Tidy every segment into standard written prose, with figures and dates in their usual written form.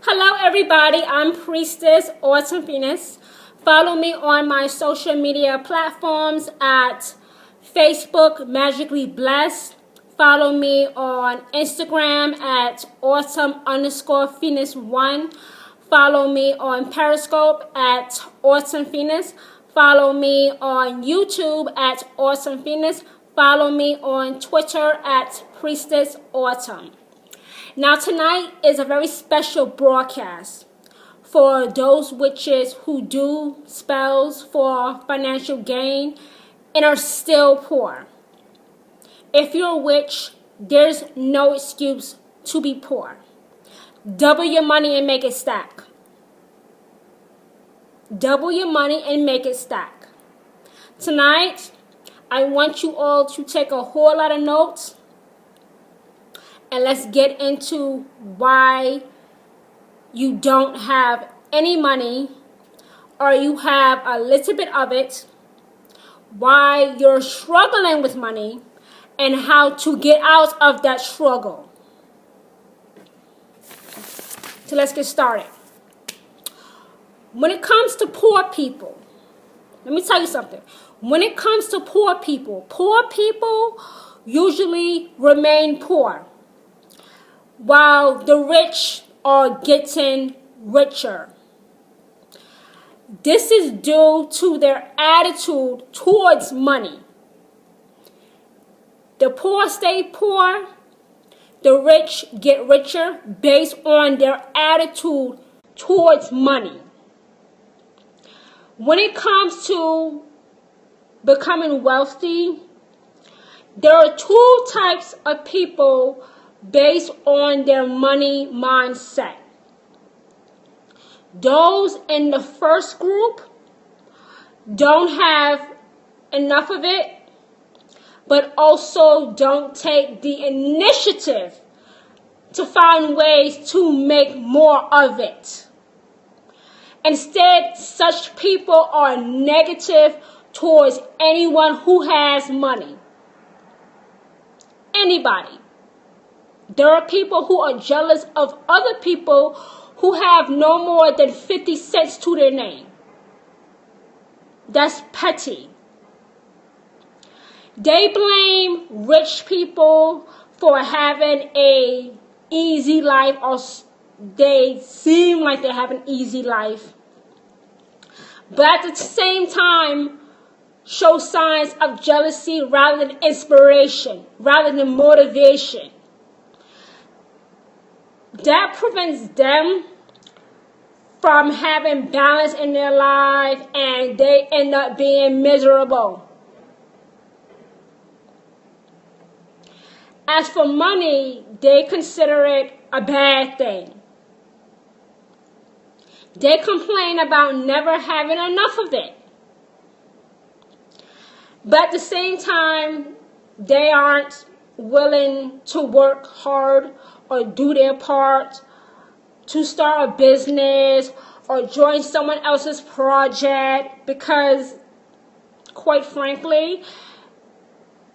Hello everybody, I'm Priestess Autumn Venus. Follow me on my social media platforms at Facebook Magically Blessed. Follow me on Instagram at Autumn_Phoenix1. Follow me on Periscope at Autumn Phoenix. Follow me on YouTube at Autumn Phoenix. Follow me on Twitter at Priestess Autumn. Now tonight is a very special broadcast for those witches who do spells for financial gain and are still poor. If you're a witch, there's no excuse to be poor. Double your money and make it stack. Double your money and make it stack. Tonight, I want you all to take a whole lot of notes. And let's get into why you don't have any money or you have a little bit of it, why you're struggling with money, and how to get out of that struggle. So let's get started. When it comes to poor people, let me tell you something. When it comes to poor people usually remain poor, while the rich are getting richer. This is due to their attitude towards money. The poor stay poor, the rich get richer based on their attitude towards money. When it comes to becoming wealthy, there are two types of people based on their money mindset. Those in the first group don't have enough of it, but also don't take the initiative to find ways to make more of it. Instead, such people are negative towards anyone who has money. Anybody. There are people who are jealous of other people who have no more than 50 cents to their name. That's petty. They blame rich people for having an easy life, or they seem like they have an easy life. But at the same time, show signs of jealousy rather than inspiration, rather than motivation. That prevents them from having balance in their life, and they end up being miserable. As for money, they consider it a bad thing. They complain about never having enough of it. But at the same time, they aren't willing to work hard or do their part to start a business or join someone else's project because, quite frankly,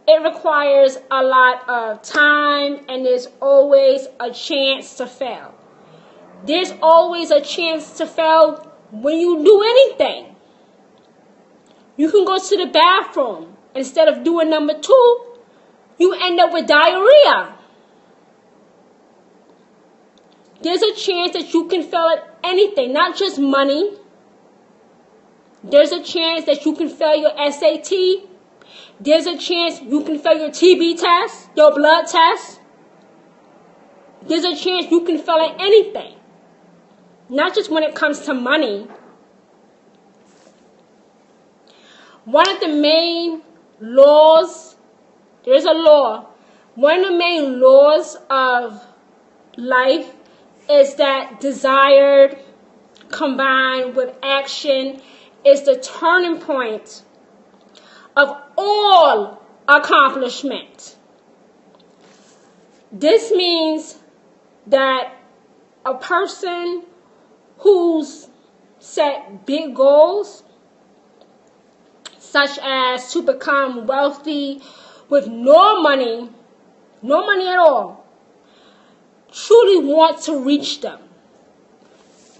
it requires a lot of time and there's always a chance to fail. There's always a chance to fail when you do anything. You can go to the bathroom. Instead of doing number 2, you end up with diarrhea. There's a chance that you can fail at anything, not just money. There's a chance that you can fail your SAT. There's a chance you can fail your TB test, your blood test. There's a chance you can fail at anything, not just when it comes to money. One of the main laws, there's a law. One of the main laws of life is that desired combined with action is the turning point of all accomplishment. This means that a person who's set big goals, such as to become wealthy with no money at all, truly want to reach them.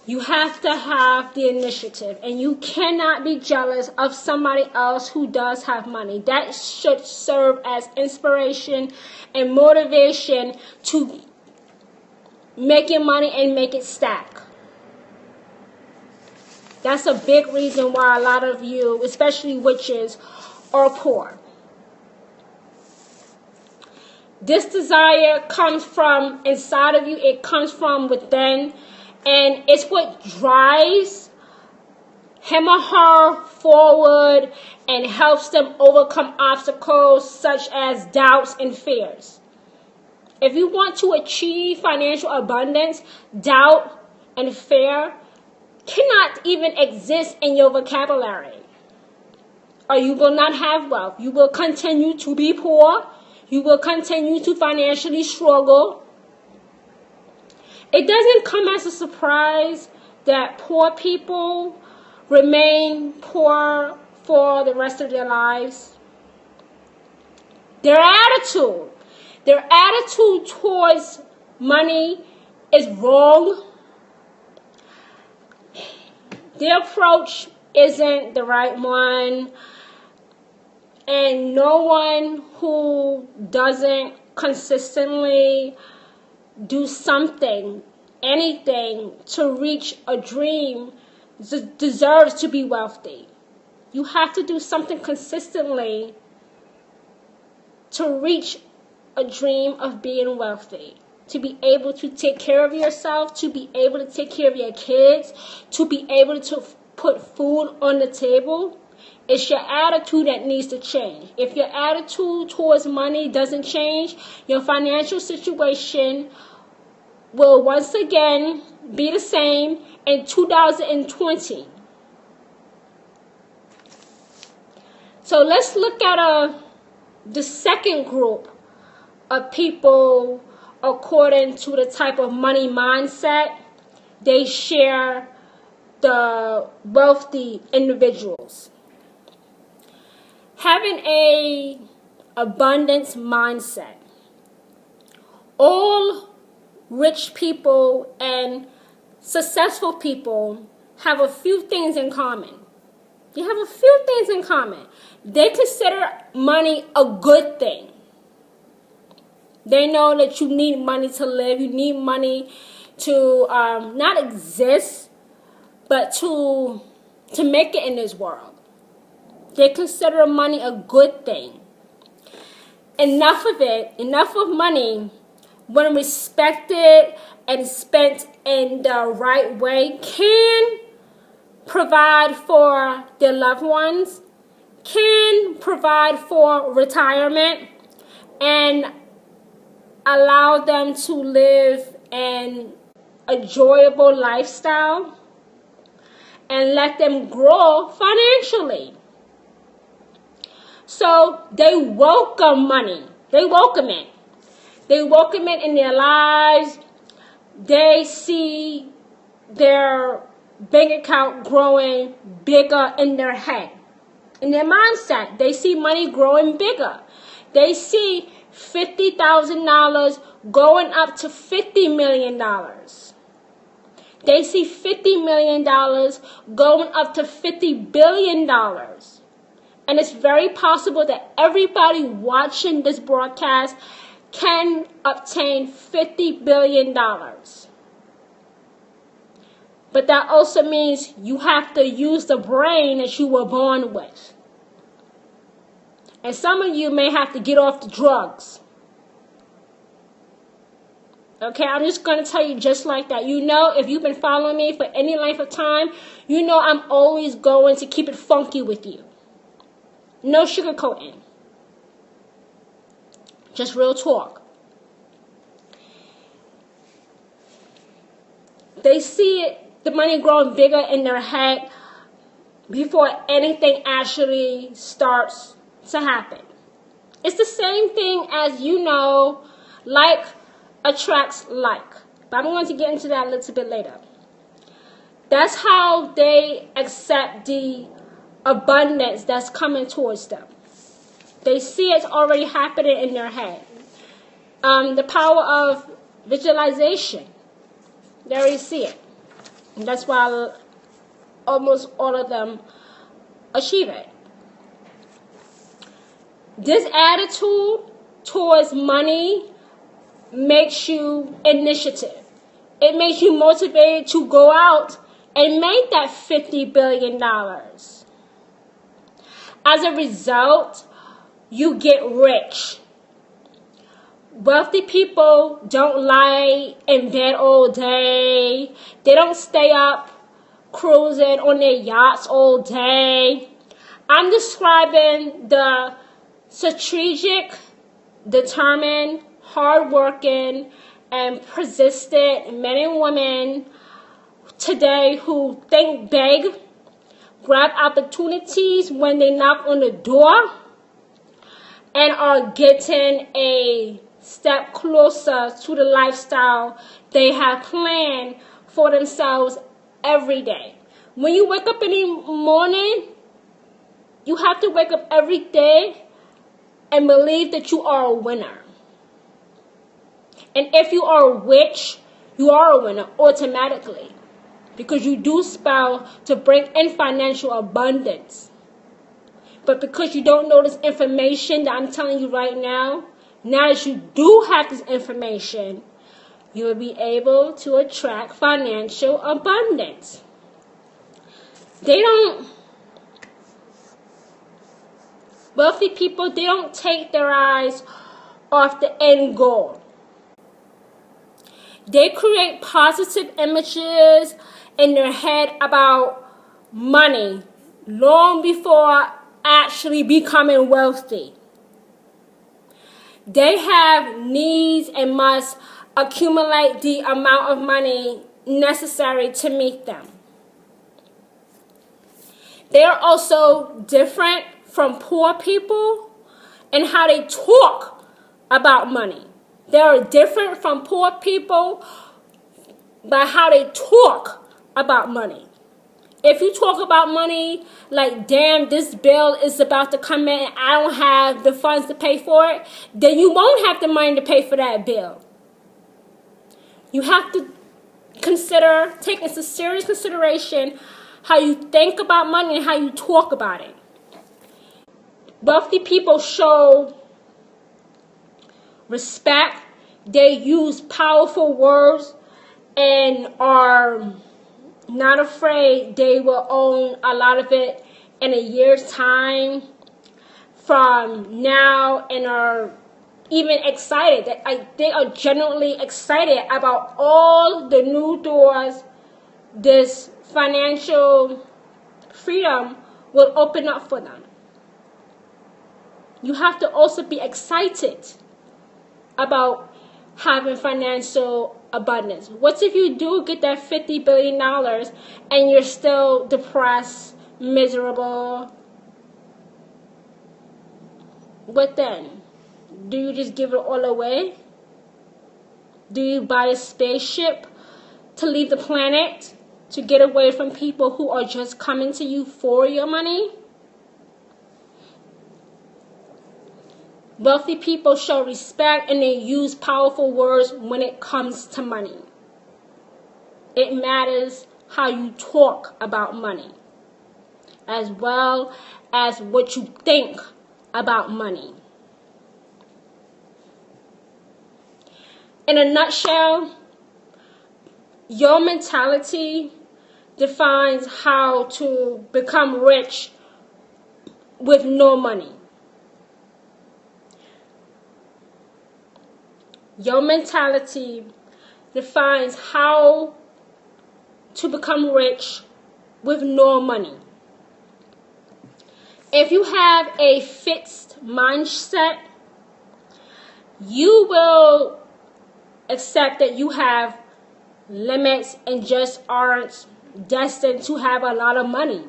You have to have the initiative, and you cannot be jealous of somebody else who does have money. That should serve as inspiration and motivation to make your money and make it stack. That's a big reason why a lot of you, especially witches, are poor. This desire comes from inside of you. It comes from within. And it's what drives him or her forward and helps them overcome obstacles such as doubts and fears. If you want to achieve financial abundance, doubt and fear cannot even exist in your vocabulary. Or you will not have wealth. You will continue to be poor. You will continue to financially struggle. It doesn't come as a surprise that poor people remain poor for the rest of their lives. Their attitude towards money is wrong. Their approach isn't the right one. And no one who doesn't consistently do something, anything to reach a dream deserves to be wealthy. You have to do something consistently to reach a dream of being wealthy. To be able to take care of yourself, to be able to take care of your kids, to be able to put food on the table. It's your attitude that needs to change. If your attitude towards money doesn't change, your financial situation will once again be the same in 2020. So let's look at the second group of people according to the type of money mindset they share, the wealthy individuals. Having a abundance mindset. All rich people and successful people have a few things in common. They have a few things in common. They consider money a good thing. They know that you need money to live. You need money to not exist, but to make it in this world. They consider money a good thing. Enough of it, enough of money, when respected and spent in the right way, can provide for their loved ones, can provide for retirement, and allow them to live an enjoyable lifestyle and let them grow financially. So they welcome money. They welcome it. They welcome it in their lives. They see their bank account growing bigger in their head. In their mindset, they see money growing bigger. They see $50,000 going up to $50 million. They see $50 million going up to $50 billion. And it's very possible that everybody watching this broadcast can obtain $50 billion. But that also means you have to use the brain that you were born with. And some of you may have to get off the drugs. Okay, I'm just going to tell you just like that. You know, if you've been following me for any length of time, you know I'm always going to keep it funky with you. No sugarcoating. Just real talk. They see it, the money growing bigger in their head before anything actually starts to happen. It's the same thing as, you know, like attracts like. But I'm going to get into that a little bit later. That's how they accept the abundance that's coming towards them. They see it's already happening in their head. The power of visualization. They already see it. That's why almost all of them achieve it. This attitude towards money makes you initiative. It makes you motivated to go out and make that $50 billion. As a result, you get rich. Wealthy people don't lie in bed all day. They don't stay up cruising on their yachts all day. I'm describing the strategic, determined, hardworking, and persistent men and women today who think big, grab opportunities when they knock on the door, and are getting a step closer to the lifestyle they have planned for themselves every day. When you wake up in the morning, you have to wake up every day and believe that you are a winner. And if you are rich, you are a winner automatically, because you do spell to bring in financial abundance. But because you don't know this information that I'm telling you right now that you do have this information, you will be able to attract financial abundance. Wealthy people, they don't take their eyes off the end goal. They create positive images in their head about money long before actually becoming wealthy. They have needs and must accumulate the amount of money necessary to meet them. They are also different from poor people in how they talk about money. They are different from poor people by how they talk about money. If you talk about money like, damn, this bill is about to come in and I don't have the funds to pay for it, then you won't have the money to pay for that bill. You have to take into serious consideration how you think about money and how you talk about it. Wealthy people show respect. They use powerful words and are not afraid they will own a lot of it in a year's time from now, and are even excited. They are genuinely excited about all the new doors this financial freedom will open up for them. You have to also be excited about having financial abundance. What if you do get that $50 billion and you're still depressed, miserable? What then? Do you just give it all away? Do you buy a spaceship to leave the planet to get away from people who are just coming to you for your money? Wealthy people show respect and they use powerful words when it comes to money. It matters how you talk about money, as well as what you think about money. In a nutshell, your mentality defines how to become rich with no money. Your mentality defines how to become rich with no money. If you have a fixed mindset, you will accept that you have limits and just aren't destined to have a lot of money.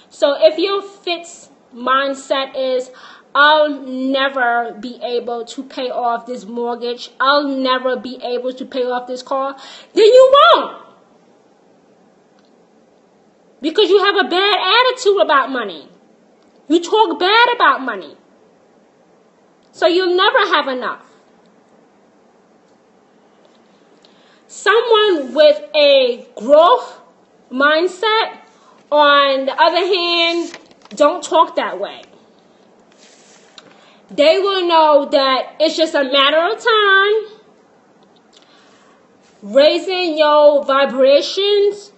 So if your fixed mindset is, I'll never be able to pay off this mortgage, I'll never be able to pay off this car, then you won't. Because you have a bad attitude about money. You talk bad about money. So you'll never have enough. Someone with a growth mindset, on the other hand, don't talk that way. They will know that it's just a matter of time, raising your vibrations,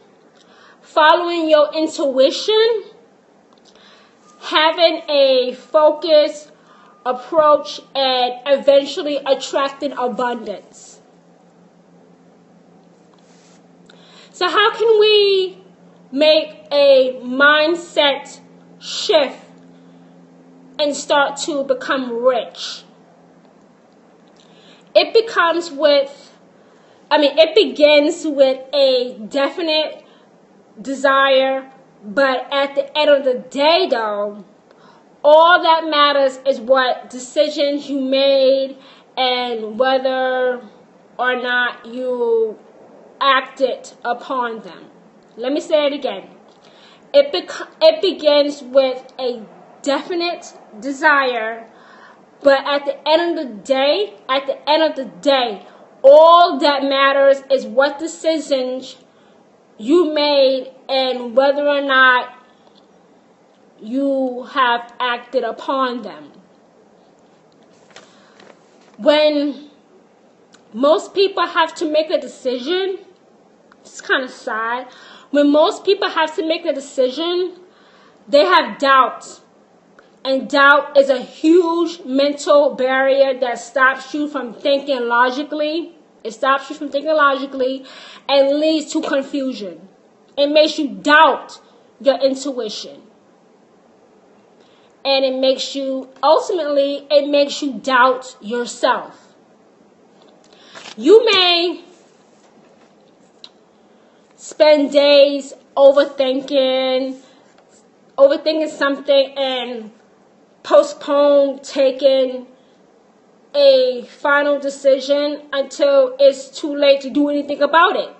following your intuition, having a focused approach, and eventually attracting abundance. So how can we make a mindset shift and start to become rich? It begins with a definite desire, but at the end of the day, though, all that matters is what decisions you made and whether or not you acted upon them. Let me say it again. It begins with a definite desire, but at the end of the day, all that matters is what decisions you made and whether or not you have acted upon them. When most people have to make a decision, it's kind of sad. When most people have to make a decision, they have doubt. And doubt is a huge mental barrier that stops you from thinking logically. It stops you from thinking logically and leads to confusion. It makes you doubt your intuition. And it makes you doubt yourself. You may spend days overthinking something and postpone taking a final decision until it's too late to do anything about it.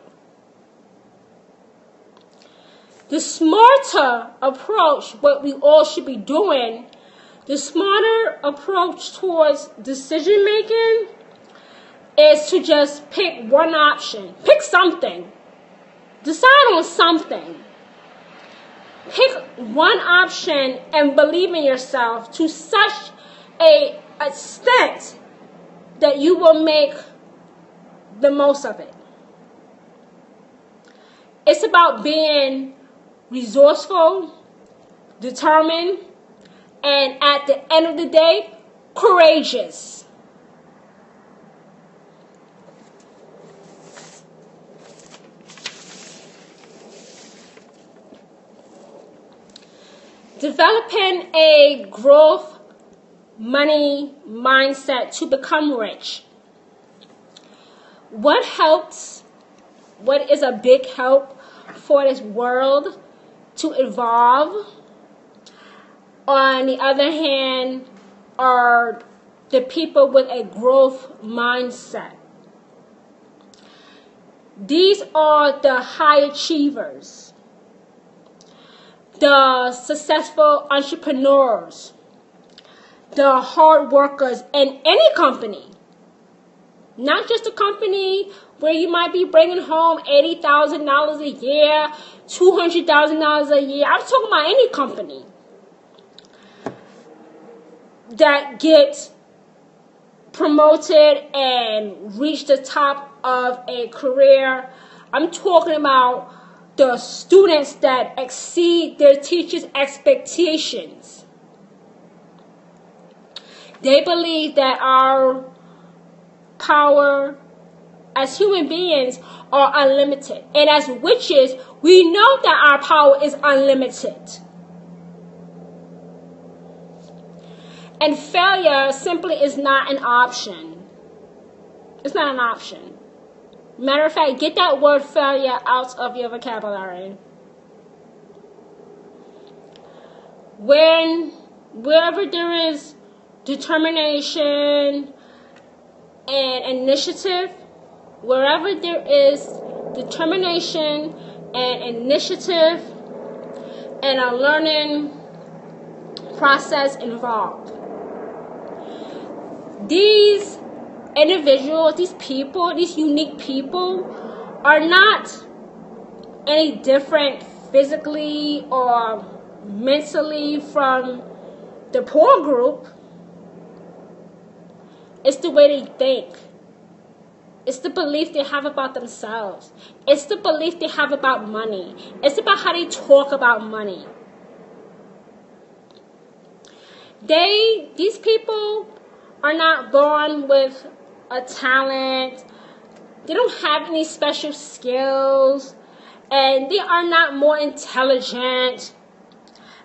The smarter approach, what we all should be doing, the smarter approach towards decision making is to just pick one option. Pick something. Decide on something. Pick one option and believe in yourself to such a extent that you will make the most of it. It's about being resourceful, determined, and at the end of the day, courageous. Developing a growth money mindset to become rich. What is a big help for this world to evolve, on the other hand, are the people with a growth mindset. These are the high achievers, the successful entrepreneurs, the hard workers in any company. Not just a company where you might be bringing home $80,000 a year, $200,000 a year. I'm talking about any company that gets promoted and reach the top of a career. I'm talking about the students that exceed their teachers' expectations. They believe that our power as human beings are unlimited. And as witches, we know that our power is unlimited. And failure simply is not an option. It's not an option. Matter of fact, get that word failure out of your vocabulary. Wherever there is determination and initiative, wherever there is determination and initiative and a learning process involved, these individuals, these people, these unique people are not any different physically or mentally from the poor group. It's the way they think. It's the belief they have about themselves. It's the belief they have about money. It's about how they talk about money. These people are not born with a talent. They don't have any special skills. And they are not more intelligent.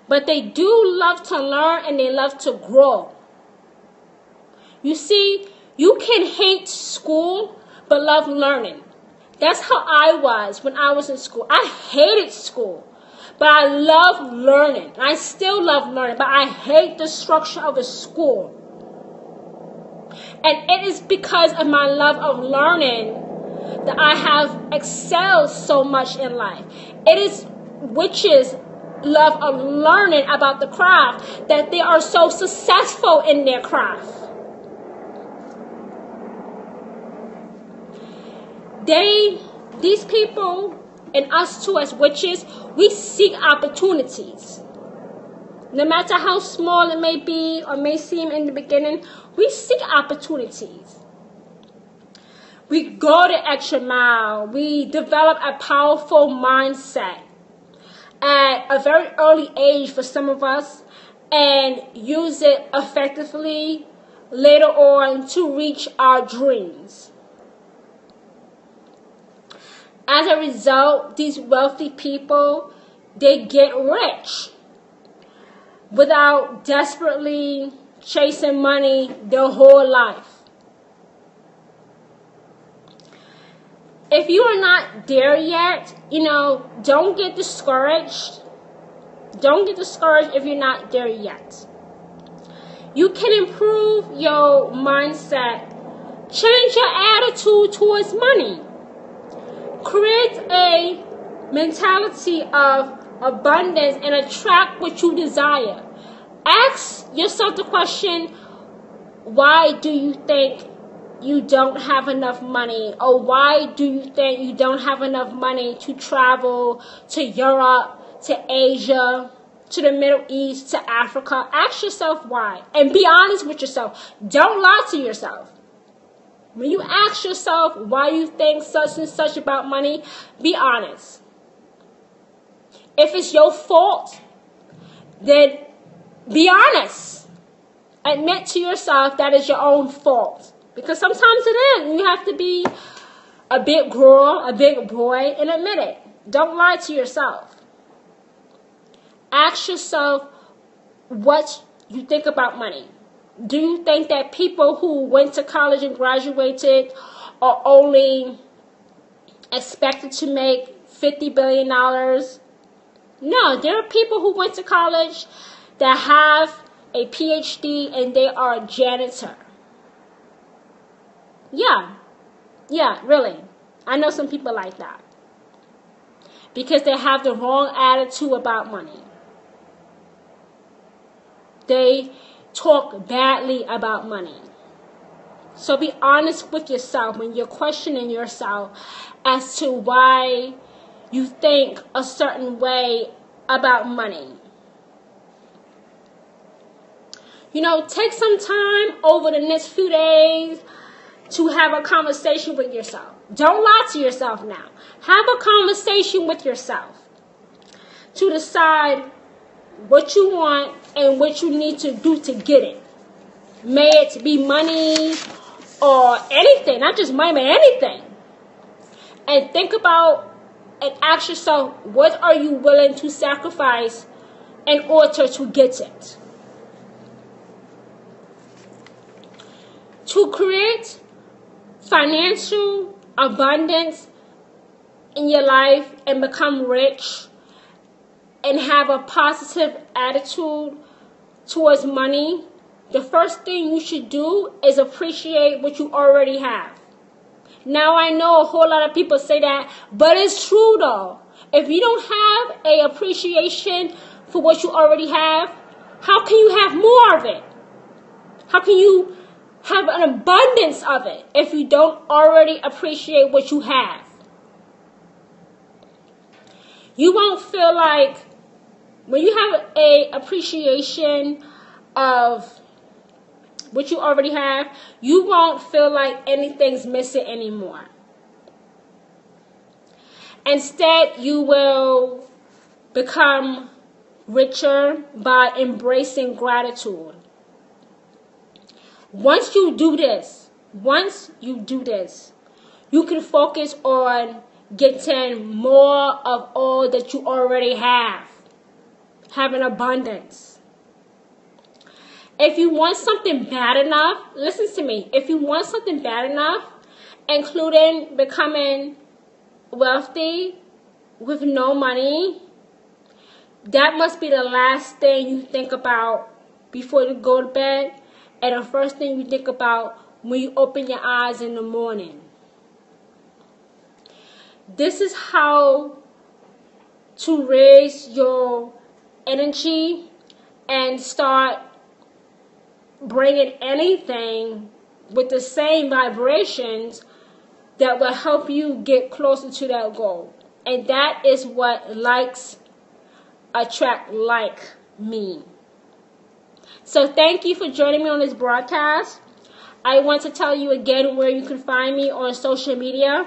But they do love to learn and they love to grow. You see, you can hate school but love learning. That's how I was when I was in school. I hated school, but I love learning. I still love learning, but I hate the structure of a school. And it is because of my love of learning that I have excelled so much in life. It is witches' love of learning about the craft that they are so successful in their craft. These people and us too as witches, we seek opportunities. No matter how small it may be or may seem in the beginning, we seek opportunities. We go the extra mile. We develop a powerful mindset at a very early age for some of us and use it effectively later on to reach our dreams. As a result, these wealthy people, they get rich without desperately chasing money their whole life. If you are not there yet, don't get discouraged. Don't get discouraged if you're not there yet. You can improve your mindset. Change your attitude towards money. Create a mentality of abundance and attract what you desire. Ask yourself the question, why do you think you don't have enough money? Or why do you think you don't have enough money to travel to Europe, to Asia, to the Middle East, to Africa? Ask yourself why. And be honest with yourself. Don't lie to yourself. When you ask yourself why you think such and such about money, be honest. If it's your fault, then be honest. Admit to yourself that it's your own fault. Because sometimes it is. You have to be a big girl, a big boy, and admit it. Don't lie to yourself. Ask yourself what you think about money. Do you think that people who went to college and graduated are only expected to make $50 billion? No, there are people who went to college that have a PhD and they are a janitor. Yeah, really. I know some people like that. Because they have the wrong attitude about money. They talk badly about money. So be honest with yourself when you're questioning yourself as to why you think a certain way about money. Take some time over the next few days to have a conversation with yourself. Don't lie to yourself now. Have a conversation with yourself to decide what you want and what you need to do to get it. May it be money or anything, not just money, but anything. And think about and ask yourself, what are you willing to sacrifice in order to get it? To create financial abundance in your life and become rich and have a positive attitude towards money, the first thing you should do is appreciate what you already have. Now, I know a whole lot of people say that, but it's true though. If you don't have an appreciation for what you already have, how can you have more of it? How can you have an abundance of it if you don't already appreciate what you have? You won't feel like, when you have a appreciation of what you already have, you won't feel like anything's missing anymore. Instead, you will become richer by embracing gratitude. Once you do this, you can focus on getting more of all that you already have. Have an abundance. If you want something bad enough, listen to me. If you want something bad enough, including becoming wealthy with no money, that must be the last thing you think about before you go to bed, and the first thing you think about when you open your eyes in the morning. This is how to raise your energy and start bringing anything with the same vibrations that will help you get closer to that goal. And that is what likes attract like mean. So thank you for joining me on this broadcast. I want to tell you again where you can find me on social media.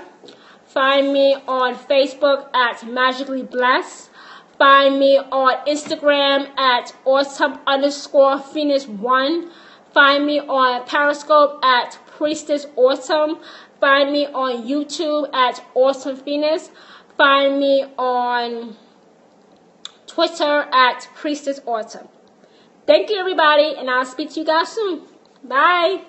Find me on Facebook at Magically Blessed. Find me on Instagram at Autumn_Phoenix1. Find me on Periscope at Priestess Autumn. Find me on YouTube at Autumn Phoenix. Find me on Twitter at Priestess Autumn. Thank you, everybody, and I'll speak to you guys soon. Bye.